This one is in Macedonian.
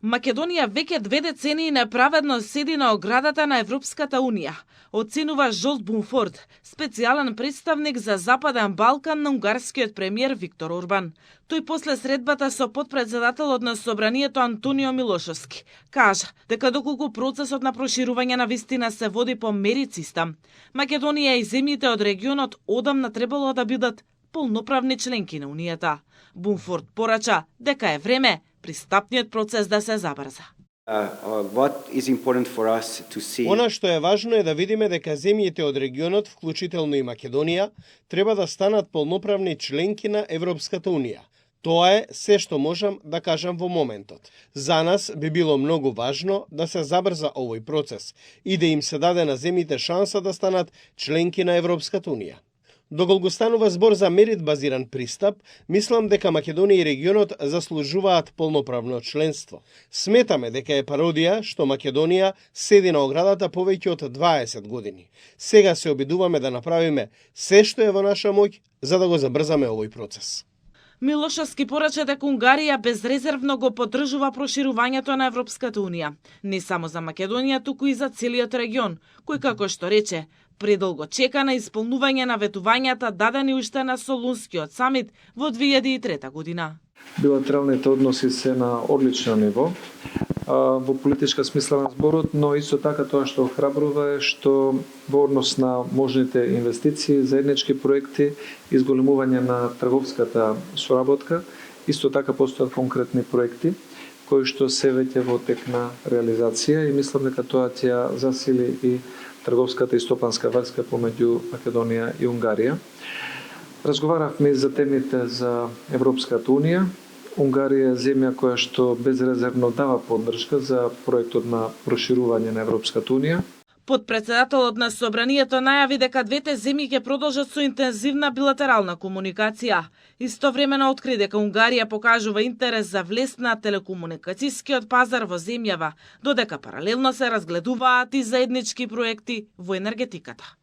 Македонија веќе 2 децении неправедно седи на оградата на Европската Унија, оценува Жолт Бунфорд, специјален представник за Западен Балкан на унгарскиот премиер Виктор Орбан. Тој после средбата со подпредседателот на Собранието Антонио Милошовски кажа дека доколку процесот на проширување на вистина се води по мерит систем, Македонија и земјите од регионот одамна требало да бидат полноправни членки на Унијата. Бунфорд порача дека е време пристапниот процес да се забрза. Она што е важно е да видиме дека земјите од регионот, вклучително и Македонија, треба да станат полноправни членки на Европската Унија. Тоа е се што можам да кажам во моментот. За нас би било многу важно да се забрза овој процес и да им се даде на земјите шанса да станат членки на Европската Унија. Доколку станува збор за мерит базиран пристап, мислам дека Македонија и регионот заслужуваат полноправно членство. Сметаме дека е пародија што Македонија седи на оградата повеќе од 20 години. Сега се обидуваме да направиме се што е во наша моќ за да го забрзаме овој процес. Милошовски порача дека Унгарија безрезервно го поддржува проширувањето на Европската Унија, не само за Македонија, туку и за целиот регион, кој, како што рече, предолго чека на исполнување на ветувањата дадени уште на Солунскиот самит во 2003 година. Билатералните односи се на одлично ниво, во политичка смисла на зборот, но исто така тоа што охрабрува е што во однос на можните инвестиции, заеднички проекти, изголемување на трговската соработка, исто така постојат конкретни проекти кои што се веќе во тек на реализација и мислам дека тоа ќе засили и трговската и стопанска врска помеѓу Македонија и Унгарија. Разговаравме за темите за Европската Унија. Унгарија е земја која што безрезервно дава поддршка за проектот на проширување на Европската Унија. Подпредседателот на Собранието најави дека двете земји ќе продолжат со интензивна билатерална комуникација. Истовремено откри дека Унгарија покажува интерес за влез на телекомуникацијскиот пазар во земјава, додека паралелно се разгледуваат и заеднички проекти во енергетиката.